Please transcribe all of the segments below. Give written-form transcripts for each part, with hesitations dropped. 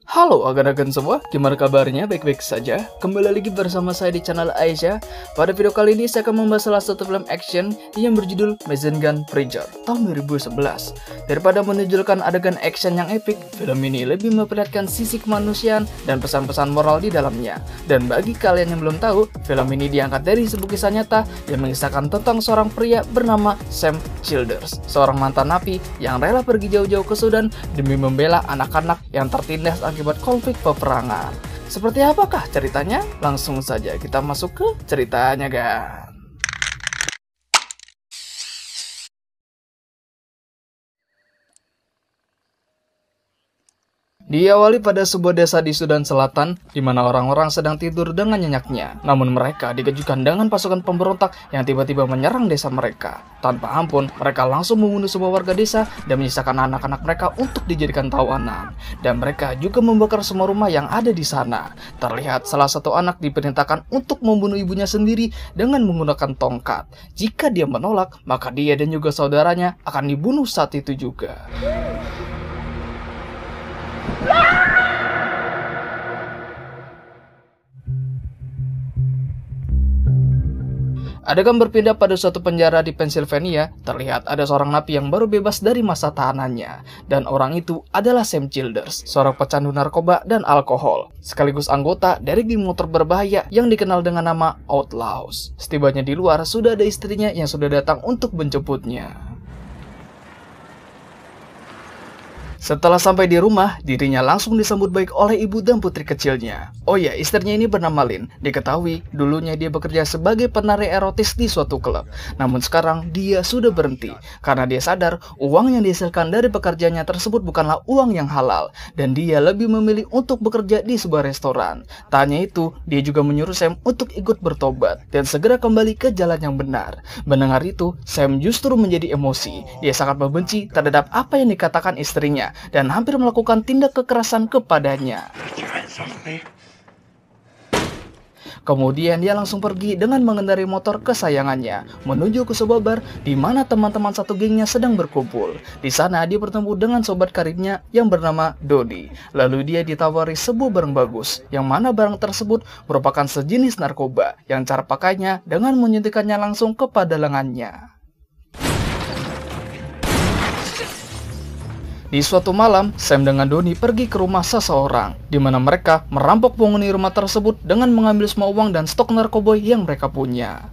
Halo agan-agan semua, gimana kabarnya? Baik-baik saja? Kembali lagi bersama saya di channel Aisyah. Pada video kali ini saya akan membahas salah satu film action yang berjudul Machine Gun Preacher tahun 2011. Daripada menunjukkan adegan action yang epik, film ini lebih memperlihatkan sisi kemanusiaan dan pesan-pesan moral di dalamnya. Dan bagi kalian yang belum tahu, film ini diangkat dari sebuah kisah nyata yang mengisahkan tentang seorang pria bernama Sam Childers, seorang mantan napi yang rela pergi jauh-jauh ke Sudan demi membela anak-anak yang tertindas akibat konflik peperangan. Seperti apakah ceritanya? Langsung saja kita masuk ke ceritanya, guys. Diawali pada sebuah desa di Sudan Selatan, di mana orang-orang sedang tidur dengan nyenyaknya. Namun mereka dikejutkan dengan pasukan pemberontak yang tiba-tiba menyerang desa mereka. Tanpa ampun, mereka langsung membunuh semua warga desa dan menyisakan anak-anak mereka untuk dijadikan tawanan. Dan mereka juga membakar semua rumah yang ada di sana. Terlihat salah satu anak diperintahkan untuk membunuh ibunya sendiri dengan menggunakan tongkat. Jika dia menolak, maka dia dan juga saudaranya akan dibunuh saat itu juga. Adegan berpindah pada suatu penjara di Pennsylvania. Terlihat ada seorang napi yang baru bebas dari masa tahanannya. Dan orang itu adalah Sam Childers, seorang pecandu narkoba dan alkohol, sekaligus anggota dari geng motor berbahaya yang dikenal dengan nama Outlaws. Setibanya di luar, sudah ada istrinya yang sudah datang untuk menjemputnya. Setelah sampai di rumah, dirinya langsung disambut baik oleh ibu dan putri kecilnya. Oh ya, istrinya ini bernama Lynn. Diketahui, dulunya dia bekerja sebagai penari erotis di suatu klub. Namun sekarang, dia sudah berhenti. Karena dia sadar, uang yang dihasilkan dari pekerjaannya tersebut bukanlah uang yang halal. Dan dia lebih memilih untuk bekerja di sebuah restoran. Tak hanya itu, dia juga menyuruh Sam untuk ikut bertobat dan segera kembali ke jalan yang benar. Mendengar itu, Sam justru menjadi emosi. Dia sangat membenci terhadap apa yang dikatakan istrinya dan hampir melakukan tindak kekerasan kepadanya. Kemudian dia langsung pergi dengan mengendarai motor kesayangannya menuju ke sebuah bar di mana teman-teman satu gengnya sedang berkumpul. Di sana dia bertemu dengan sobat karibnya yang bernama Dodi. Lalu dia ditawari sebuah barang bagus, yang mana barang tersebut merupakan sejenis narkoba yang cara pakainya dengan menyuntikkannya langsung kepada lengannya. Di suatu malam, Sam dengan Doni pergi ke rumah seseorang, di mana mereka merampok penghuni rumah tersebut dengan mengambil semua uang dan stok narkoba yang mereka punya.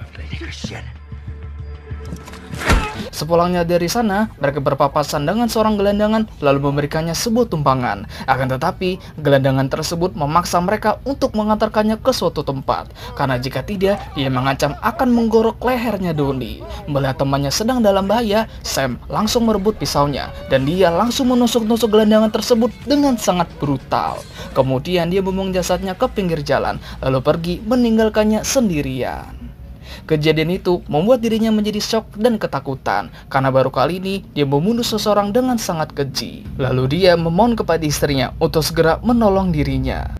Sepulangnya dari sana, mereka berpapasan dengan seorang gelandangan lalu memberikannya sebuah tumpangan. Akan tetapi, gelandangan tersebut memaksa mereka untuk mengantarkannya ke suatu tempat. Karena jika tidak, dia mengancam akan menggorok lehernya Doni. Melihat temannya sedang dalam bahaya, Sam langsung merebut pisaunya. Dan dia langsung menusuk-nusuk gelandangan tersebut dengan sangat brutal. Kemudian dia membuang jasadnya ke pinggir jalan, lalu pergi meninggalkannya sendirian. Kejadian itu membuat dirinya menjadi syok dan ketakutan karena baru kali ini dia membunuh seseorang dengan sangat keji. Lalu dia memohon kepada istrinya untuk segera menolong dirinya.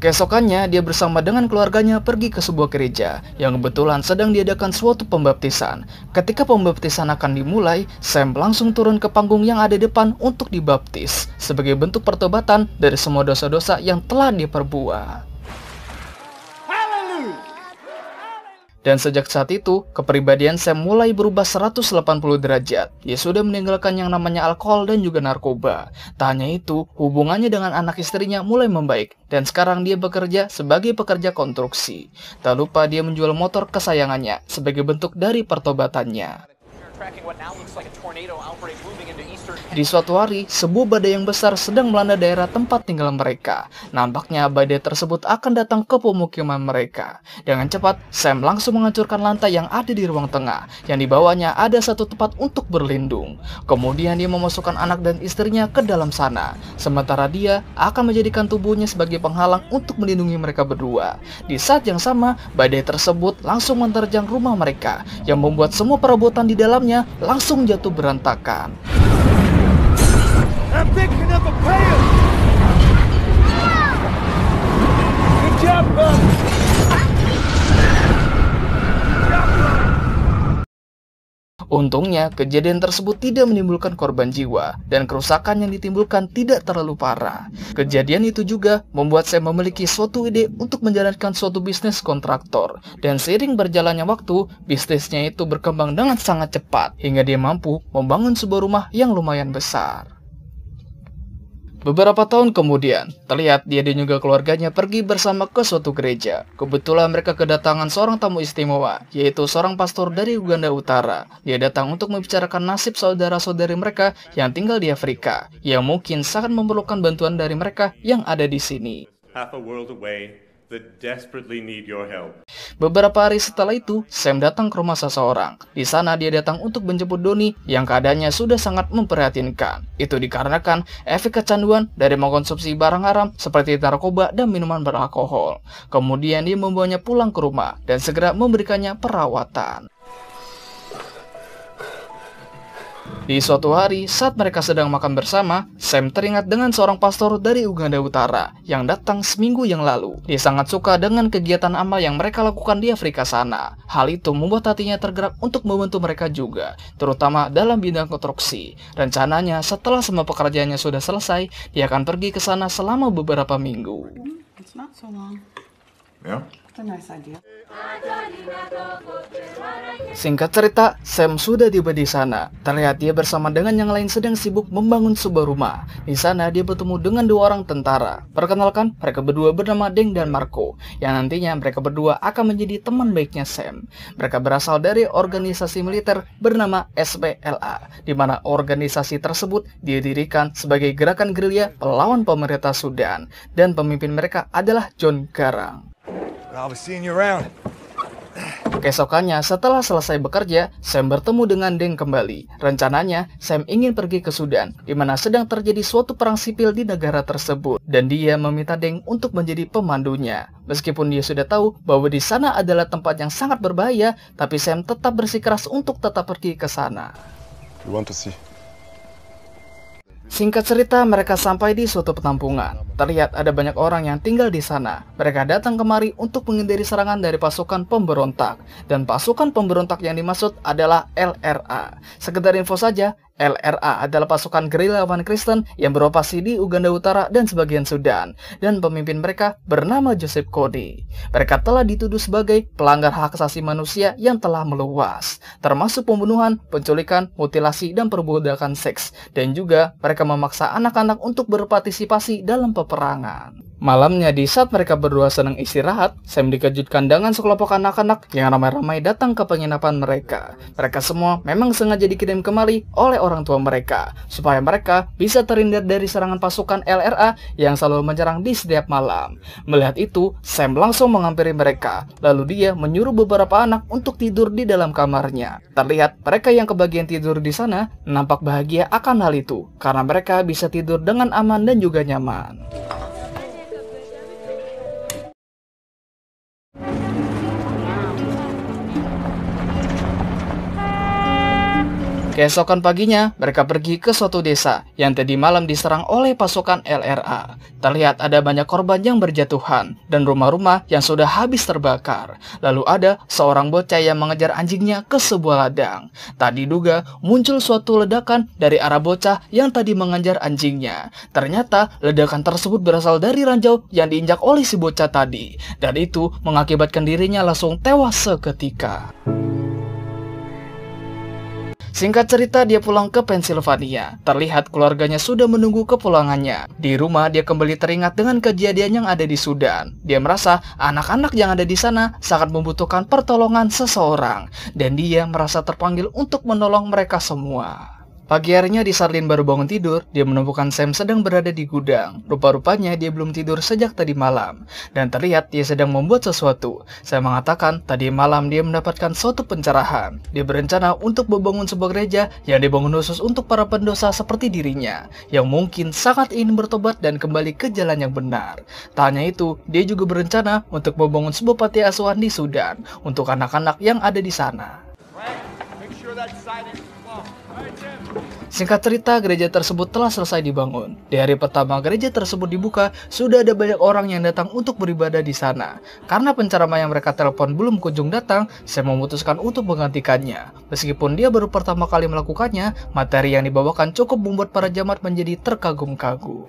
Keesokannya dia bersama dengan keluarganya pergi ke sebuah gereja yang kebetulan sedang diadakan suatu pembaptisan. Ketika pembaptisan akan dimulai, Sam langsung turun ke panggung yang ada di depan untuk dibaptis sebagai bentuk pertobatan dari semua dosa-dosa yang telah dia perbuat. Dan sejak saat itu, kepribadian Sam mulai berubah 180 derajat. Dia sudah meninggalkan yang namanya alkohol dan juga narkoba. Tak hanya itu, hubungannya dengan anak istrinya mulai membaik. Dan sekarang dia bekerja sebagai pekerja konstruksi. Tak lupa dia menjual motor kesayangannya sebagai bentuk dari pertobatannya. Di suatu hari, sebuah badai yang besar sedang melanda daerah tempat tinggal mereka. Nampaknya badai tersebut akan datang ke pemukiman mereka. Dengan cepat, Sam langsung menghancurkan lantai yang ada di ruang tengah. Yang dibawanya ada satu tempat untuk berlindung. Kemudian dia memasukkan anak dan istrinya ke dalam sana. Sementara dia akan menjadikan tubuhnya sebagai penghalang untuk melindungi mereka berdua. Di saat yang sama, badai tersebut langsung menerjang rumah mereka, yang membuat semua perabotan di dalamnya langsung jatuh berantakan. Untungnya, kejadian tersebut tidak menimbulkan korban jiwa dan kerusakan yang ditimbulkan tidak terlalu parah. Kejadian itu juga membuat Sam memiliki suatu ide untuk menjalankan suatu bisnis kontraktor. Dan seiring berjalannya waktu, bisnisnya itu berkembang dengan sangat cepat hingga dia mampu membangun sebuah rumah yang lumayan besar. Beberapa tahun kemudian, terlihat dia dan juga keluarganya pergi bersama ke suatu gereja. Kebetulan mereka kedatangan seorang tamu istimewa, yaitu seorang pastor dari Uganda Utara. Dia datang untuk membicarakan nasib saudara-saudari mereka yang tinggal di Afrika, yang mungkin sangat memerlukan bantuan dari mereka yang ada di sini. Beberapa hari setelah itu, Sam datang ke rumah seseorang. Di sana dia datang untuk menjemput Donnie yang keadaannya sudah sangat memprihatinkan. Itu dikarenakan efek kecanduan dari mengkonsumsi barang haram seperti narkoba dan minuman beralkohol. Kemudian dia membawanya pulang ke rumah dan segera memberikannya perawatan. Di suatu hari, saat mereka sedang makan bersama, Sam teringat dengan seorang pastor dari Uganda Utara yang datang seminggu yang lalu. Dia sangat suka dengan kegiatan amal yang mereka lakukan di Afrika sana. Hal itu membuat hatinya tergerak untuk membantu mereka juga, terutama dalam bidang konstruksi. Rencananya, setelah semua pekerjaannya sudah selesai, dia akan pergi ke sana selama beberapa minggu. It's not so long. Yeah? It's a nice idea. Singkat cerita, Sam sudah tiba di sana. Terlihat dia bersama dengan yang lain sedang sibuk membangun sebuah rumah. Di sana dia bertemu dengan dua orang tentara. Perkenalkan, mereka berdua bernama Deng dan Marco, yang nantinya mereka berdua akan menjadi teman baiknya Sam. Mereka berasal dari organisasi militer bernama SPLA, di mana organisasi tersebut didirikan sebagai gerakan gerilya melawan pemerintah Sudan, dan pemimpin mereka adalah John Garang. I'll be seeing you around. Keesokannya, setelah selesai bekerja, Sam bertemu dengan Deng kembali. Rencananya, Sam ingin pergi ke Sudan, di mana sedang terjadi suatu perang sipil di negara tersebut, dan dia meminta Deng untuk menjadi pemandunya. Meskipun dia sudah tahu bahwa di sana adalah tempat yang sangat berbahaya, tapi Sam tetap bersikeras untuk tetap pergi ke sana. You want to see? Singkat cerita, mereka sampai di suatu penampungan. Terlihat ada banyak orang yang tinggal di sana. Mereka datang kemari untuk menghindari serangan dari pasukan pemberontak. Dan pasukan pemberontak yang dimaksud adalah LRA. Sekedar info saja, LRA adalah pasukan gerilyawan Kristen yang beroperasi di Uganda Utara dan sebagian Sudan. Dan pemimpin mereka bernama Joseph Kony. Mereka telah dituduh sebagai pelanggar hak asasi manusia yang telah meluas, termasuk pembunuhan, penculikan, mutilasi, dan perbudakan seks. Dan juga mereka memaksa anak-anak untuk berpartisipasi dalam peperangan. Malamnya, di saat mereka berdua senang istirahat, Sam dikejutkan dengan sekelompok anak-anak yang ramai-ramai datang ke penginapan mereka. Mereka semua memang sengaja dikirim kemari oleh orang tua mereka, supaya mereka bisa terhindar dari serangan pasukan LRA yang selalu menyerang di setiap malam. Melihat itu, Sam langsung menghampiri mereka, lalu dia menyuruh beberapa anak untuk tidur di dalam kamarnya. Terlihat mereka yang kebagian tidur di sana nampak bahagia akan hal itu, karena mereka bisa tidur dengan aman dan juga nyaman. Keesokan paginya, mereka pergi ke suatu desa yang tadi malam diserang oleh pasukan LRA. Terlihat ada banyak korban yang berjatuhan dan rumah-rumah yang sudah habis terbakar. Lalu ada seorang bocah yang mengejar anjingnya ke sebuah ladang. Tak diduga muncul suatu ledakan dari arah bocah yang tadi mengejar anjingnya. Ternyata ledakan tersebut berasal dari ranjau yang diinjak oleh si bocah tadi. Dan itu mengakibatkan dirinya langsung tewas seketika. Singkat cerita, dia pulang ke Pennsylvania. Terlihat keluarganya sudah menunggu kepulangannya. Di rumah, dia kembali teringat dengan kejadian yang ada di Sudan. Dia merasa anak-anak yang ada di sana sangat membutuhkan pertolongan seseorang. Dan dia merasa terpanggil untuk menolong mereka semua. Pagi harinya di saat Lynn baru bangun tidur, dia menemukan Sam sedang berada di gudang. Rupa-rupanya dia belum tidur sejak tadi malam. Dan terlihat dia sedang membuat sesuatu. Sam mengatakan tadi malam dia mendapatkan suatu pencerahan. Dia berencana untuk membangun sebuah gereja yang dibangun khusus untuk para pendosa seperti dirinya, yang mungkin sangat ingin bertobat dan kembali ke jalan yang benar. Tak hanya itu, dia juga berencana untuk membangun sebuah panti asuhan di Sudan untuk anak-anak yang ada di sana. Singkat cerita, gereja tersebut telah selesai dibangun. Di hari pertama gereja tersebut dibuka, sudah ada banyak orang yang datang untuk beribadah di sana. Karena penceramah yang mereka telepon belum kunjung datang, Sam memutuskan untuk menggantikannya. Meskipun dia baru pertama kali melakukannya, materi yang dibawakan cukup membuat para jemaat menjadi terkagum-kagum.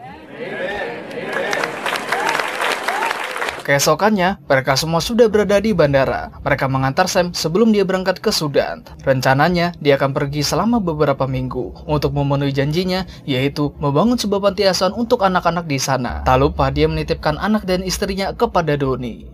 Keesokannya, mereka semua sudah berada di bandara. Mereka mengantar Sam sebelum dia berangkat ke Sudan. Rencananya, dia akan pergi selama beberapa minggu untuk memenuhi janjinya, yaitu membangun sebuah panti asuhan untuk anak-anak di sana. Tak lupa dia menitipkan anak dan istrinya kepada Doni.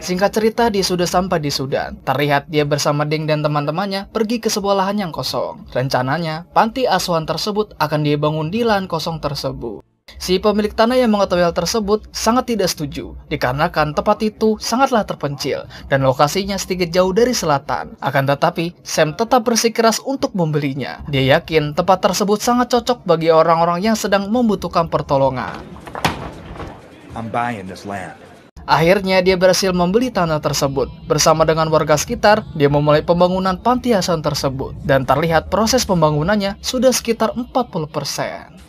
Singkat cerita, dia sudah sampai di Sudan. Terlihat dia bersama Deng dan teman-temannya pergi ke sebuah lahan yang kosong. Rencananya, panti asuhan tersebut akan dia bangun di lahan kosong tersebut. Si pemilik tanah yang mengetahui hal tersebut sangat tidak setuju, dikarenakan tempat itu sangatlah terpencil dan lokasinya sedikit jauh dari selatan. Akan tetapi, Sam tetap bersikeras untuk membelinya. Dia yakin tempat tersebut sangat cocok bagi orang-orang yang sedang membutuhkan pertolongan. I'm buying this land. Akhirnya dia berhasil membeli tanah tersebut. Bersama dengan warga sekitar, dia memulai pembangunan panti asuhan tersebut. Dan terlihat proses pembangunannya sudah sekitar 40%.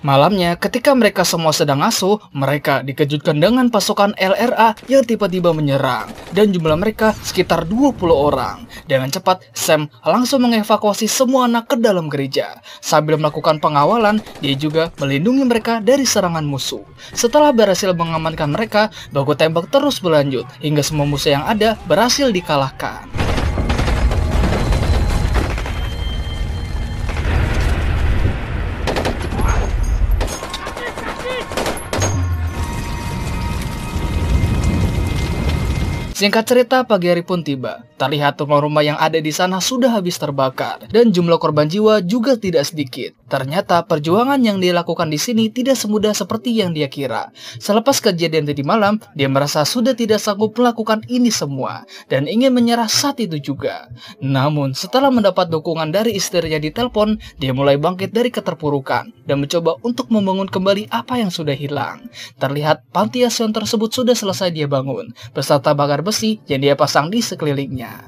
Malamnya, ketika mereka semua sedang asuh, mereka dikejutkan dengan pasukan LRA yang tiba-tiba menyerang. Dan jumlah mereka sekitar 20 orang. Dengan cepat, Sam langsung mengevakuasi semua anak ke dalam gereja. Sambil melakukan pengawalan, dia juga melindungi mereka dari serangan musuh. Setelah berhasil mengamankan mereka, baku tembak terus berlanjut, hingga semua musuh yang ada berhasil dikalahkan. Singkat cerita, pagi hari pun tiba. Terlihat rumah-rumah yang ada di sana sudah habis terbakar, dan jumlah korban jiwa juga tidak sedikit. Ternyata perjuangan yang dia lakukan di sini tidak semudah seperti yang dia kira. Selepas kejadian tadi malam, dia merasa sudah tidak sanggup melakukan ini semua, dan ingin menyerah saat itu juga. Namun, setelah mendapat dukungan dari istrinya di telepon, dia mulai bangkit dari keterpurukan, dan mencoba untuk membangun kembali apa yang sudah hilang. Terlihat panti asuhan tersebut sudah selesai dia bangun, beserta bakar besi yang dia pasang di sekelilingnya.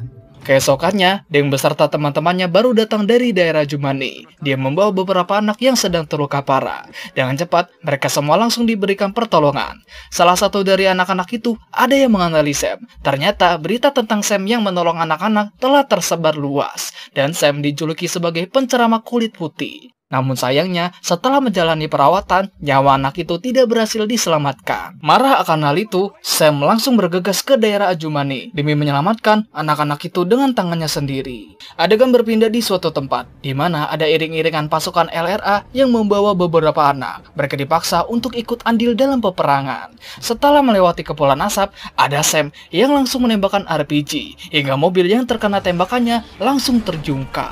Keesokannya, Deng beserta teman-temannya baru datang dari daerah Jumani. Dia membawa beberapa anak yang sedang terluka parah. Dengan cepat, mereka semua langsung diberikan pertolongan. Salah satu dari anak-anak itu ada yang mengenali Sam. Ternyata berita tentang Sam yang menolong anak-anak telah tersebar luas, dan Sam dijuluki sebagai penceramah kulit putih. Namun sayangnya, setelah menjalani perawatan, nyawa anak itu tidak berhasil diselamatkan. Marah akan hal itu, Sam langsung bergegas ke daerah Ajumani demi menyelamatkan anak-anak itu dengan tangannya sendiri. Adegan berpindah di suatu tempat, di mana ada iring-iringan pasukan LRA yang membawa beberapa anak. Mereka dipaksa untuk ikut andil dalam peperangan. Setelah melewati kepulan asap, ada Sam yang langsung menembakkan RPG, hingga mobil yang terkena tembakannya langsung terjungkal.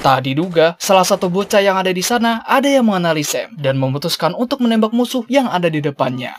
Tak diduga, salah satu bocah yang ada di sana ada yang mengenali Sam dan memutuskan untuk menembak musuh yang ada di depannya.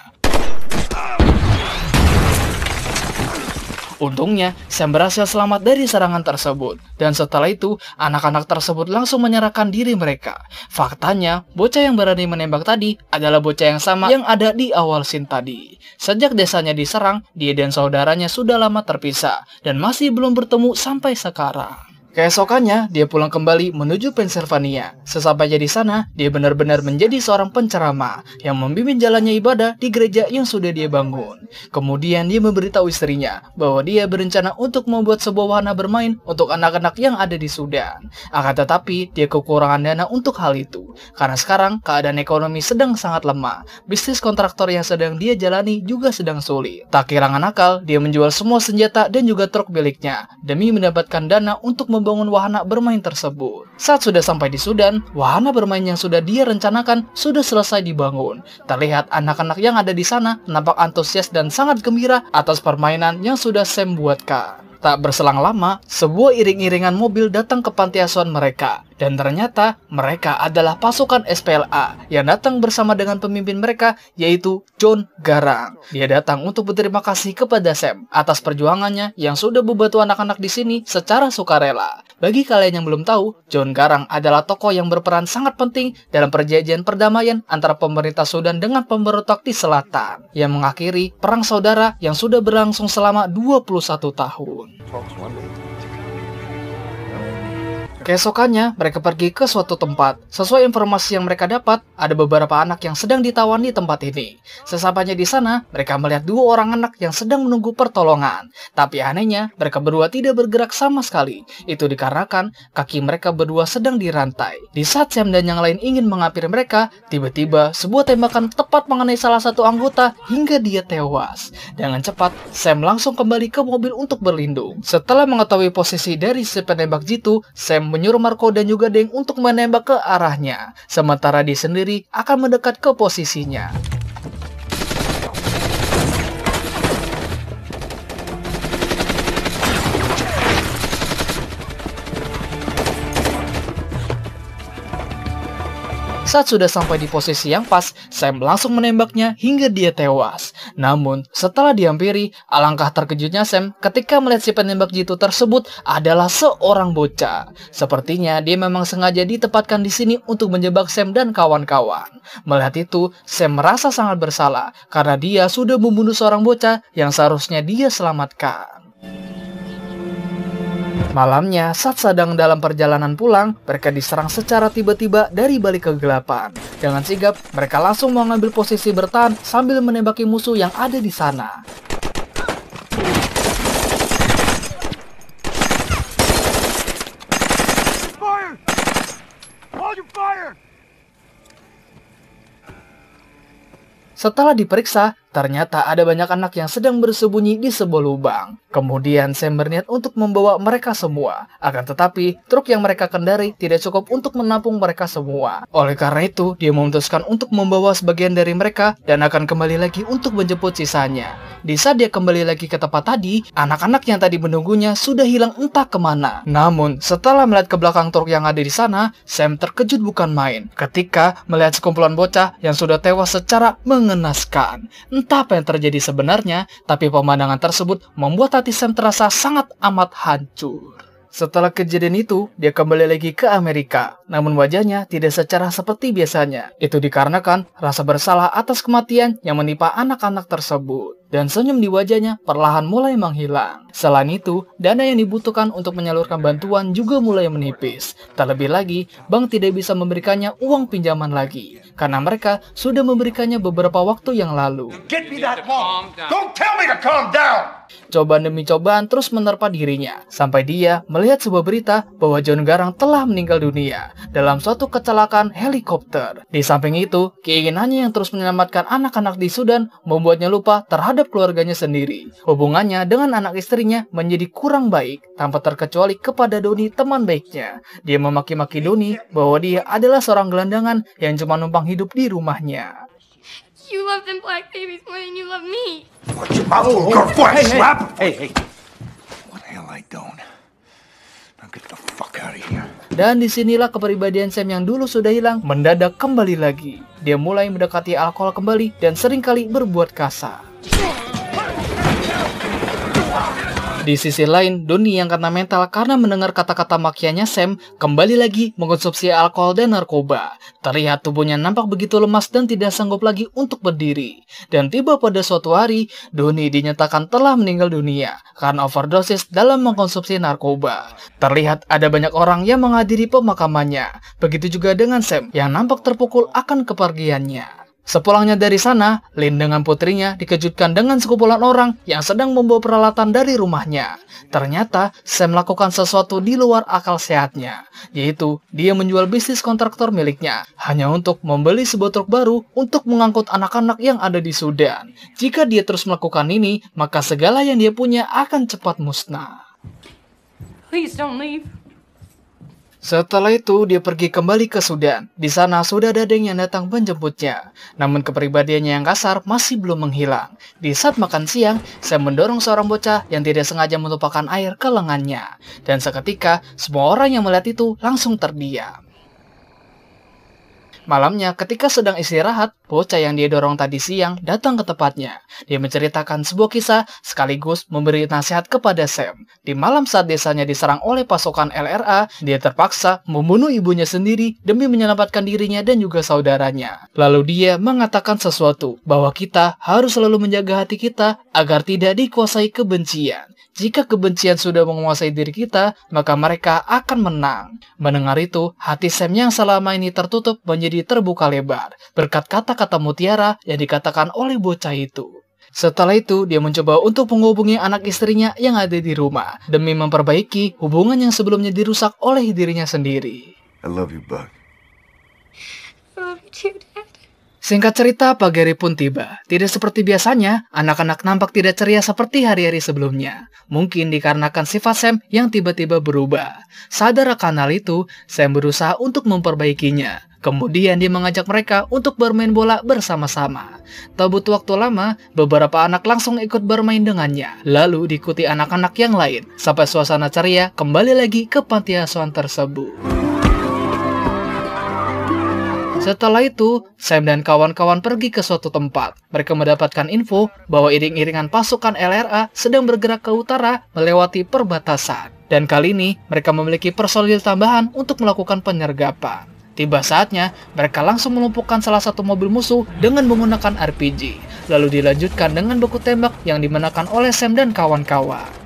Untungnya, Sam berhasil selamat dari serangan tersebut. Dan setelah itu, anak-anak tersebut langsung menyerahkan diri mereka. Faktanya, bocah yang berani menembak tadi adalah bocah yang sama yang ada di awal scene tadi. Sejak desanya diserang, dia dan saudaranya sudah lama terpisah dan masih belum bertemu sampai sekarang. Keesokannya, dia pulang kembali menuju Pennsylvania. Sesampainya di sana, dia benar-benar menjadi seorang penceramah yang membimbing jalannya ibadah di gereja yang sudah dia bangun. Kemudian dia memberitahu istrinya bahwa dia berencana untuk membuat sebuah wahana bermain untuk anak-anak yang ada di Sudan. Akan tetapi, dia kekurangan dana untuk hal itu. Karena sekarang, keadaan ekonomi sedang sangat lemah. Bisnis kontraktor yang sedang dia jalani juga sedang sulit. Tak kehilangan akal, dia menjual semua senjata dan juga truk miliknya demi mendapatkan dana untuk membangun wahana bermain tersebut. Saat sudah sampai di Sudan, wahana bermain yang sudah dia rencanakan sudah selesai dibangun. Terlihat anak-anak yang ada di sana nampak antusias dan sangat gembira atas permainan yang sudah Sam buatkan. Tak berselang lama, sebuah iring-iringan mobil datang ke panti asuhan mereka. Dan ternyata mereka adalah pasukan SPLA yang datang bersama dengan pemimpin mereka, yaitu John Garang. Dia datang untuk berterima kasih kepada Sam atas perjuangannya yang sudah membantu anak-anak di sini secara sukarela. Bagi kalian yang belum tahu, John Garang adalah tokoh yang berperan sangat penting dalam perjanjian perdamaian antara pemerintah Sudan dengan pemberontak di selatan, yang mengakhiri perang saudara yang sudah berlangsung selama 21 tahun. Keesokannya, mereka pergi ke suatu tempat. Sesuai informasi yang mereka dapat, ada beberapa anak yang sedang ditawan di tempat ini. Sesampainya di sana, mereka melihat dua orang anak yang sedang menunggu pertolongan. Tapi anehnya, mereka berdua tidak bergerak sama sekali. Itu dikarenakan kaki mereka berdua sedang dirantai. Di saat Sam dan yang lain ingin menghampiri mereka, tiba-tiba sebuah tembakan tepat mengenai salah satu anggota hingga dia tewas. Dengan cepat, Sam langsung kembali ke mobil untuk berlindung. Setelah mengetahui posisi dari si penembak jitu, Sam menyuruh Marco dan juga Deng untuk menembak ke arahnya, sementara dia sendiri akan mendekat ke posisinya. Saat sudah sampai di posisi yang pas, Sam langsung menembaknya hingga dia tewas. Namun, setelah dihampiri, alangkah terkejutnya Sam ketika melihat si penembak jitu tersebut adalah seorang bocah. Sepertinya dia memang sengaja ditempatkan di sini untuk menjebak Sam dan kawan-kawan. Melihat itu, Sam merasa sangat bersalah karena dia sudah membunuh seorang bocah yang seharusnya dia selamatkan. Malamnya, saat sedang dalam perjalanan pulang, mereka diserang secara tiba-tiba dari balik kegelapan. Dengan sigap, mereka langsung mengambil posisi bertahan sambil menembaki musuh yang ada di sana. Fire! Hold your fire! Setelah diperiksa, ternyata ada banyak anak yang sedang bersembunyi di sebuah lubang. Kemudian Sam berniat untuk membawa mereka semua. Akan tetapi, truk yang mereka kendari tidak cukup untuk menampung mereka semua. Oleh karena itu, dia memutuskan untuk membawa sebagian dari mereka dan akan kembali lagi untuk menjemput sisanya. Di saat dia kembali lagi ke tempat tadi, anak-anak yang tadi menunggunya sudah hilang entah kemana. Namun, setelah melihat ke belakang truk yang ada di sana, Sam terkejut bukan main ketika melihat sekumpulan bocah yang sudah tewas secara mengenaskan. Entah apa yang terjadi sebenarnya, tapi pemandangan tersebut membuat hati Sam terasa sangat amat hancur. Setelah kejadian itu, dia kembali lagi ke Amerika. Namun wajahnya tidak secerah seperti biasanya. Itu dikarenakan rasa bersalah atas kematian yang menimpa anak-anak tersebut. Dan senyum di wajahnya perlahan mulai menghilang. Selain itu, dana yang dibutuhkan untuk menyalurkan bantuan juga mulai menipis. Terlebih lagi, bank tidak bisa memberikannya uang pinjaman lagi. Karena mereka sudah memberikannya beberapa waktu yang lalu. Get me that phone! Don't tell me to calm down! Cobaan demi cobaan terus menerpa dirinya, sampai dia melihat sebuah berita bahwa John Garang telah meninggal dunia dalam suatu kecelakaan helikopter. Di samping itu, keinginannya yang terus menyelamatkan anak-anak di Sudan membuatnya lupa terhadap keluarganya sendiri. Hubungannya dengan anak istrinya menjadi kurang baik, tanpa terkecuali kepada Doni, teman baiknya. Dia memaki-maki Doni bahwa dia adalah seorang gelandangan yang cuma numpang hidup di rumahnya. You love them black babies more than you love me. Watch your mouth, your foot, slap! Hey. What the hell I don't? Now get the fuck out of here. Dan disinilah kepribadian Sam yang dulu sudah hilang mendadak kembali lagi. Dia mulai mendekati alkohol kembali dan seringkali berbuat kasar. Di sisi lain, Doni yang kena mental karena mendengar kata-kata makiannya Sam kembali lagi mengkonsumsi alkohol dan narkoba. Terlihat tubuhnya nampak begitu lemas dan tidak sanggup lagi untuk berdiri. Dan tiba pada suatu hari, Doni dinyatakan telah meninggal dunia karena overdosis dalam mengkonsumsi narkoba. Terlihat ada banyak orang yang menghadiri pemakamannya. Begitu juga dengan Sam yang nampak terpukul akan kepergiannya. Sepulangnya dari sana, Lin dengan putrinya dikejutkan dengan sekumpulan orang yang sedang membawa peralatan dari rumahnya. Ternyata, Sam melakukan sesuatu di luar akal sehatnya, yaitu dia menjual bisnis kontraktor miliknya hanya untuk membeli sebuah truk baru untuk mengangkut anak-anak yang ada di Sudan. Jika dia terus melakukan ini, maka segala yang dia punya akan cepat musnah. Please don't leave. Setelah itu, dia pergi kembali ke Sudan. Di sana, sudah ada yang datang menjemputnya. Namun kepribadiannya yang kasar masih belum menghilang. Di saat makan siang, Sam mendorong seorang bocah yang tidak sengaja menumpahkan air ke lengannya. Dan seketika, semua orang yang melihat itu langsung terdiam. Malamnya, ketika sedang istirahat, bocah yang dia dorong tadi siang datang ke tempatnya. Dia menceritakan sebuah kisah sekaligus memberi nasihat kepada Sam. Di malam saat desanya diserang oleh pasukan LRA, dia terpaksa membunuh ibunya sendiri demi menyelamatkan dirinya dan juga saudaranya. Lalu dia mengatakan sesuatu, bahwa kita harus selalu menjaga hati kita agar tidak dikuasai kebencian. Jika kebencian sudah menguasai diri kita, maka mereka akan menang. Mendengar itu, hati Sam yang selama ini tertutup menjadi terbuka lebar, berkat kata-kata mutiara yang dikatakan oleh bocah itu. Setelah itu, dia mencoba untuk menghubungi anak istrinya yang ada di rumah, demi memperbaiki hubungan yang sebelumnya dirusak oleh dirinya sendiri. I love you, Buck. I love you too, Dad. Singkat cerita, pagi hari pun tiba. Tidak seperti biasanya, anak-anak nampak tidak ceria seperti hari-hari sebelumnya. Mungkin dikarenakan sifat Sam yang tiba-tiba berubah. Sadar akan hal itu, Sam berusaha untuk memperbaikinya. Kemudian dia mengajak mereka untuk bermain bola bersama-sama. Tak butuh waktu lama, beberapa anak langsung ikut bermain dengannya. Lalu diikuti anak-anak yang lain, sampai suasana ceria kembali lagi ke panti asuhan tersebut. Setelah itu, Sam dan kawan-kawan pergi ke suatu tempat. Mereka mendapatkan info bahwa iring-iringan pasukan LRA sedang bergerak ke utara melewati perbatasan. Dan kali ini, mereka memiliki personil tambahan untuk melakukan penyergapan. Tiba saatnya, mereka langsung melumpuhkan salah satu mobil musuh dengan menggunakan RPG. Lalu dilanjutkan dengan baku tembak yang dimenangkan oleh Sam dan kawan-kawan.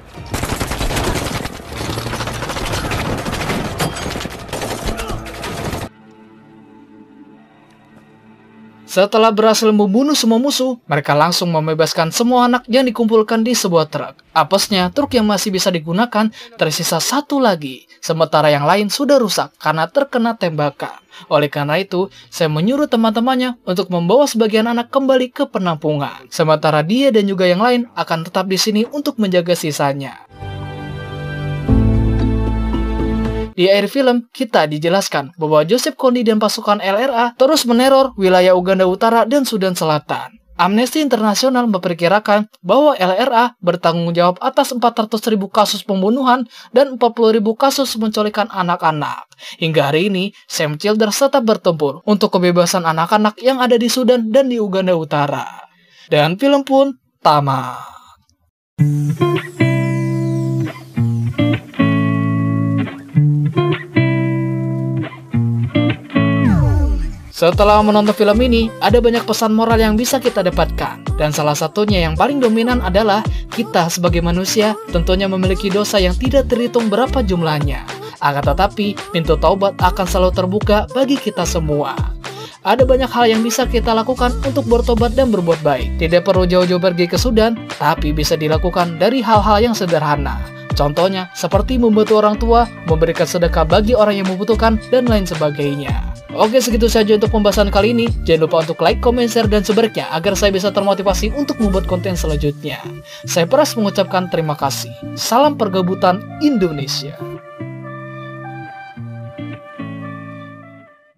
Setelah berhasil membunuh semua musuh, mereka langsung membebaskan semua anak yang dikumpulkan di sebuah truk. Apesnya, truk yang masih bisa digunakan tersisa satu lagi, sementara yang lain sudah rusak karena terkena tembakan. Oleh karena itu, saya menyuruh teman-temannya untuk membawa sebagian anak kembali ke penampungan. Sementara dia dan juga yang lain akan tetap di sini untuk menjaga sisanya. Di akhir film, kita dijelaskan bahwa Joseph Kony dan pasukan LRA terus meneror wilayah Uganda Utara dan Sudan Selatan. Amnesty International memperkirakan bahwa LRA bertanggung jawab atas 400.000 kasus pembunuhan dan 40.000 kasus menculikan anak-anak. Hingga hari ini, Sam Childers tetap bertempur untuk kebebasan anak-anak yang ada di Sudan dan di Uganda Utara. Dan film pun tamat. Setelah menonton film ini, ada banyak pesan moral yang bisa kita dapatkan. Dan salah satunya yang paling dominan adalah kita sebagai manusia tentunya memiliki dosa yang tidak terhitung berapa jumlahnya. Akan tetapi, pintu taubat akan selalu terbuka bagi kita semua. Ada banyak hal yang bisa kita lakukan untuk bertobat dan berbuat baik. Tidak perlu jauh-jauh pergi ke Sudan, tapi bisa dilakukan dari hal-hal yang sederhana. Contohnya, seperti membantu orang tua, memberikan sedekah bagi orang yang membutuhkan, dan lain sebagainya. Oke, segitu saja untuk pembahasan kali ini. Jangan lupa untuk like, comment, share, dan sebaliknya agar saya bisa termotivasi untuk membuat konten selanjutnya. Saya Pras mengucapkan terima kasih. Salam pergabutan Indonesia.